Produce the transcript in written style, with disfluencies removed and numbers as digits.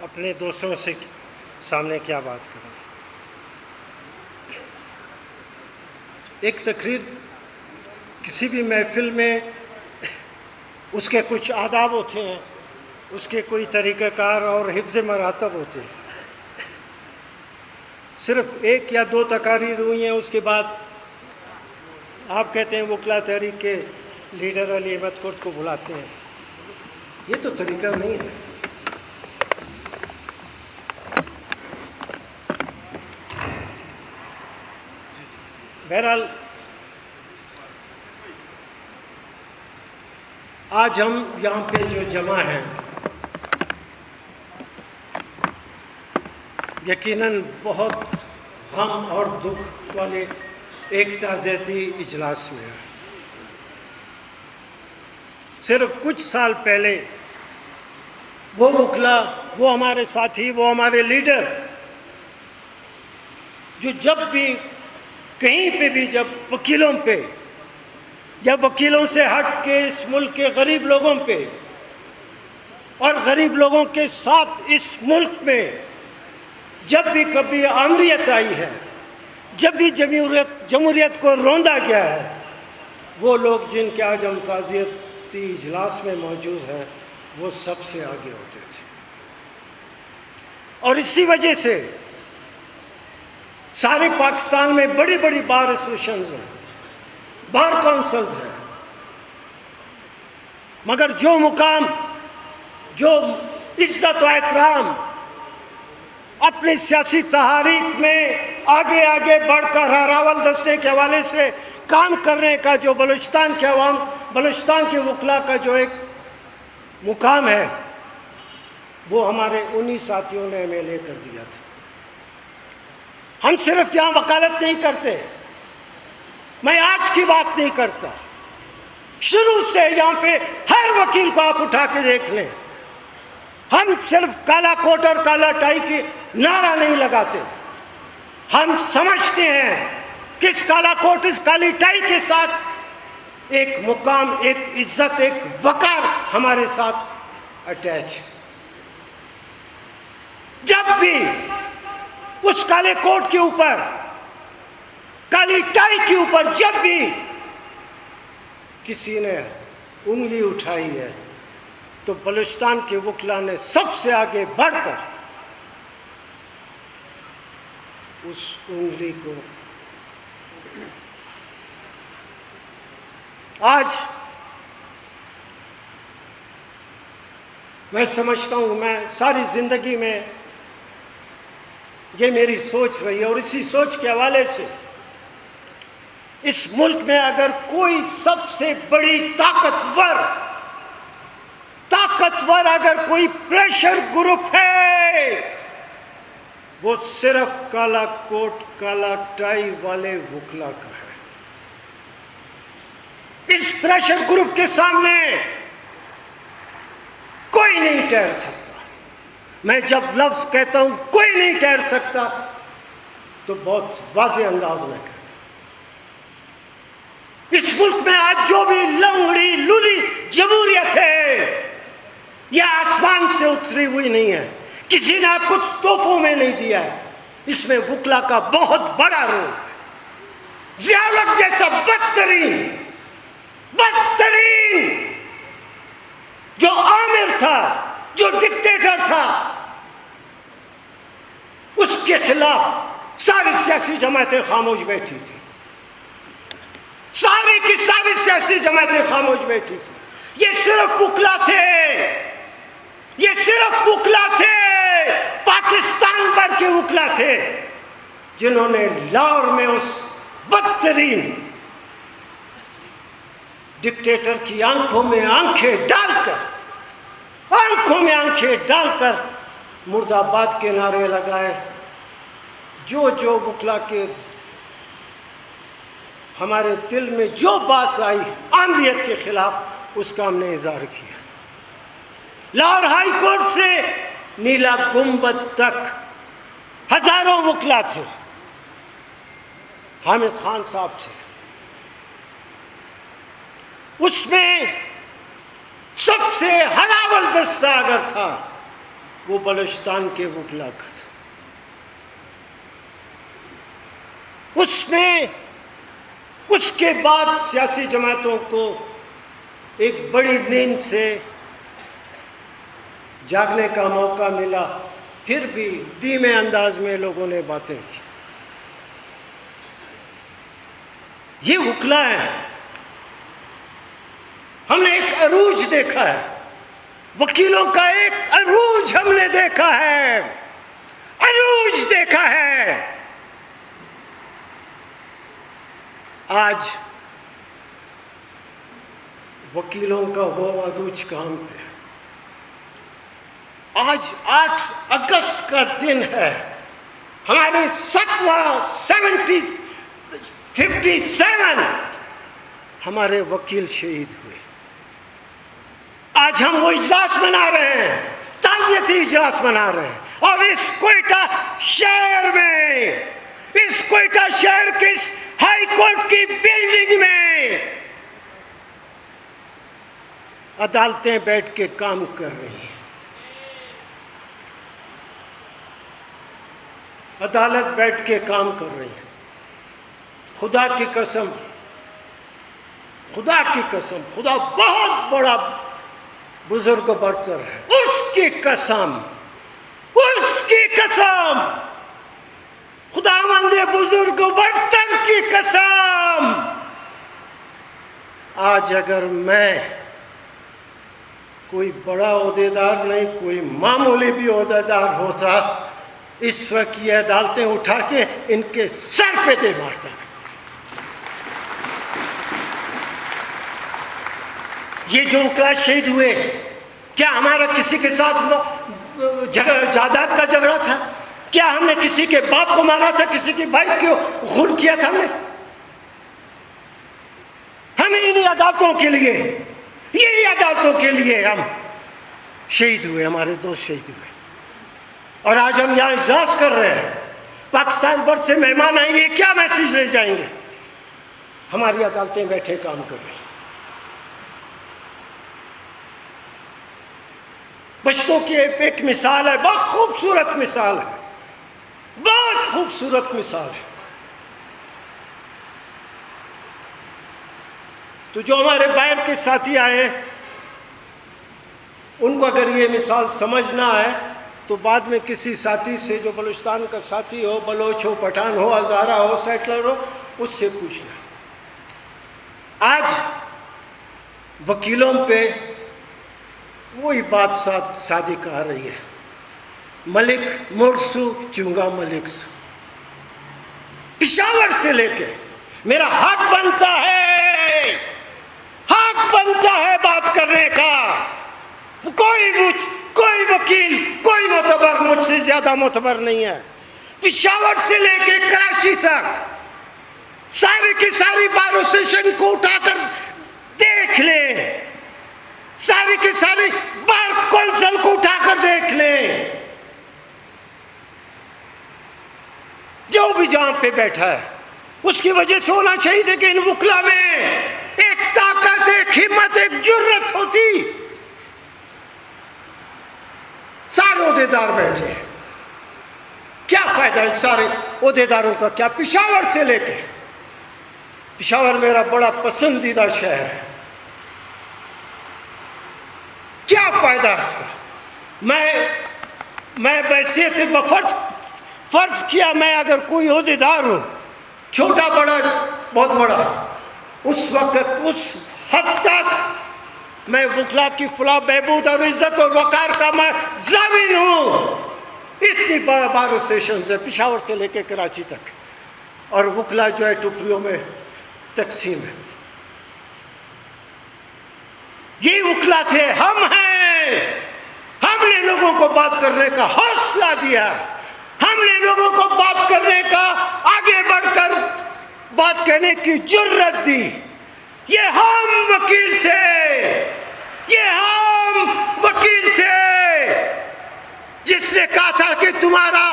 اپنے دوستوں سے سامنے کیا بات کروں. ایک تقریر کسی بھی محفل میں اس کے کچھ آداب ہوتے ہیں، اس کے کوئی طریقہ کار اور حفظ مراتب ہوتے ہیں. صرف ایک یا دو تقاریر ہوئی ہیں، اس کے بعد آپ کہتے ہیں وکلا تحریک کے لیڈر علی احمد کرد کو بلاتے ہیں. یہ تو طریقہ نہیں ہے. بہرحال آج ہم یہاں پہ جو جمع ہیں، یقیناً بہت غم اور دکھ والے ایک تعزیتی اجلاس میں ہیں. صرف کچھ سال پہلے وہ وکلا، وہ ہمارے ساتھی، وہ ہمارے لیڈر جو جب بھی کہیں پہ بھی جب وکیلوں پہ یا وکیلوں سے ہٹ کے اس ملک کے غریب لوگوں پہ اور غریب لوگوں کے ساتھ اس ملک میں جب بھی کبھی آمریت آئی ہے، جب بھی جمہوریت کو روندا گیا ہے، وہ لوگ جن کے آج ہم تعزیتی اجلاس میں موجود ہیں وہ سب سے آگے ہوتے تھے. اور اسی وجہ سے سارے پاکستان میں بڑی بڑی بار ایسوسیشنز ہیں، بار کونسلز ہیں، مگر جو مقام، جو عزت و احترام اپنی سیاسی تحریک میں آگے آگے بڑھ کر راول دستے کے حوالے سے کام کرنے کا جو بلوچستان کے عوام، بلوچستان کے وکلا کا جو ایک مقام ہے، وہ ہمارے انہی ساتھیوں نے ہمیں لے کر دیا تھا. ہم صرف یہاں وکالت نہیں کرتے، میں آج کی بات نہیں کرتا، شروع سے یہاں پہ ہر وکیل کو آپ اٹھا کے دیکھ لیں، ہم صرف کالا کوٹ اور کالا ٹائی کی نعرہ نہیں لگاتے. ہم سمجھتے ہیں کہ اس کالا کوٹ، اس کالی ٹائی کے ساتھ ایک مقام، ایک عزت، ایک وقار ہمارے ساتھ اٹیچ ہے. جب بھی اس کالے کوٹ کے اوپر، کالی ٹائی کے اوپر جب بھی کسی نے انگلی اٹھائی ہے تو بلوچستان کے وکلا نے سب سے آگے بڑھ کر اس انگلی کو آج میں سمجھتا ہوں، میں ساری زندگی میں یہ میری سوچ رہی ہے، اور اسی سوچ کے حوالے سے اس ملک میں اگر کوئی سب سے بڑی طاقتور اگر کوئی پریشر گروپ ہے، وہ صرف کالا کوٹ کالا ٹائی والے وکلا کا ہے. اس پریشر گروپ کے سامنے کوئی نہیں ٹھہر سکتا. میں جب لفظ کہتا ہوں کوئی نہیں ٹھہر سکتا تو بہت واضح انداز میں کہتا ہوں. اس ملک میں آج جو بھی لنگڑی لولی جمہوریت ہے، یہ آسمان سے اتری ہوئی نہیں ہے، کسی نے کچھ تحفوں میں نہیں دیا ہے. اس میں وکلا کا بہت بڑا رول ہے. ضیاء جیسا بدترین جو آمر تھا، جو ڈکٹیٹر تھا، اس کے خلاف ساری سیاسی جماعتیں خاموش بیٹھی تھی. ساری کی ساری سیاسی جماعتیں خاموش بیٹھی تھی. یہ صرف وکلا تھے، یہ صرف وکلا تھے، پاکستان بھر کے وکلا تھے، جنہوں نے لاہور میں اس بدترین ڈکٹیٹر کی آنکھوں میں آنکھیں ڈال کر مرد آباد کے نعرے لگائے. جو وکلا کے ہمارے دل میں جو بات آئی آمریت کے خلاف، اس کا ہم نے اظہار کیا. لاہور ہائی کورٹ سے نیلا گنبد تک ہزاروں وکلا تھے. حامد خان صاحب تھے. اس میں سب سے ہراول دستہ اگر تھا وہ بلوچستان کے وکلا کا تھا. اس میں اس کے بعد سیاسی جماعتوں کو ایک بڑی نیند سے جاگنے کا موقع ملا. پھر بھی دھیمے انداز میں لوگوں نے باتیں کی. یہ وکلا ہے. ہم نے ایک عروج دیکھا ہے, وکیلوں کا ایک عروج ہم نے دیکھا ہے, عروج دیکھا ہے. آج وکیلوں کا وہ عروج کہاں پہ ہے؟ آج 8 اگست کا دن ہے. ہمارے 57 ہمارے وکیل شہید ہوئے. آج ہم وہ اجلاس منا رہے ہیں, تعزیتی اجلاس منا رہے ہیں. اور اس کوئٹہ شہر میں, اس کوئٹہ شہر کے ہائی کورٹ کی بلڈنگ میں عدالتیں بیٹھ کے کام کر رہی ہیں. عدالت بیٹھ کے کام کر رہی ہے. خدا کی قسم, خدا کی قسم, خدا بہت بڑا بزرگ برتر ہے. اس کی قسم, اس کی قسم, خداوند بزرگ برتر کی قسم. آج اگر میں کوئی بڑا عہدیدار نہیں, کوئی معمولی بھی عہدیدار ہوتا, اس وقت یہ عدالتیں اٹھا کے ان کے سر پہ دے مارتا. یہ جو وکلا شہید ہوئے, کیا ہمارا کسی کے ساتھ جائیداد کا جھگڑا تھا؟ کیا ہم نے کسی کے باپ کو مارا تھا, کسی کے بھائی کو خون کیا تھا؟ ہم انہی عدالتوں کے لیے, یہی عدالتوں کے لیے ہم شہید ہوئے, ہمارے دوست شہید ہوئے. اور آج ہم یہاں اجلاس کر رہے ہیں. پاکستان بھر سے مہمان آئیں گے, کیا میسیج لے جائیں گے؟ ہماری عدالتیں بیٹھے کام کر رہی ہیں. بچتوں کی ایک مثال ہے, بہت خوبصورت مثال ہے, بہت خوبصورت مثال ہے. تو جو ہمارے باہر کے ساتھی آئے ہیں, ان کو اگر یہ مثال سمجھ نہ آئے تو بعد میں کسی ساتھی سے, جو بلوچستان کا ساتھی ہو, بلوچ ہو, پٹھان ہو, ہزارہ ہو, سیٹلر ہو, اس سے پوچھنا. آج وکیلوں پہ وہی بات صادق آ رہی ہے. ملک مرسو چونگا ملک سو, پشاور سے لے کے میرا حق بنتا ہے, حق بنتا ہے بات کرنے کا. کوئی وکیل, کوئی معتبر مجھ سے زیادہ معتبر نہیں ہے. پشاور سے لے کے کراچی تک ساری کی ساری بار ایسوسیشن کو اٹھا کر دیکھ لیں, ساری کی ساری بار کونسل کو اٹھا کر دیکھ لیں. جو بھی جہاں پہ بیٹھا ہے اس کی وجہ سے ہونا چاہیے کہ ان وکلا میں ایک طاقت, ایک ہمت, ایک جرت ہوتی. سارے عہدیدار بیٹھے ہیں, کیا فائدہ ہے سارے عہدیداروں کا؟ کیا پشاور سے لے کے, پشاور میرا بڑا پسندیدہ شہر ہے, کیا فائدہ ہے اس کا؟ میں بحیثیت فرض کیا, میں اگر کوئی عہدیدار ہوں, چھوٹا بڑا بہت بڑا, اس وقت اس حد تک میں وکلا کی فلاح بہبود اور عزت اور وقار کا میں ضامن ہوں. اتنی بار اسٹیشن سے پشاور سے لے کے کراچی تک, اور وکلا جو ہے ٹکڑیوں میں تقسیم ہے. یہ وکلا تھے, ہم ہیں. ہم نے لوگوں کو بات کرنے کا حوصلہ دیا, ہم نے لوگوں کو بات کرنے کا, آگے بڑھ کر بات کہنے کی جرت دی. یہ ہم وکیل تھے, یہ ہم وکیل تھے جس نے کہا تھا کہ تمہارا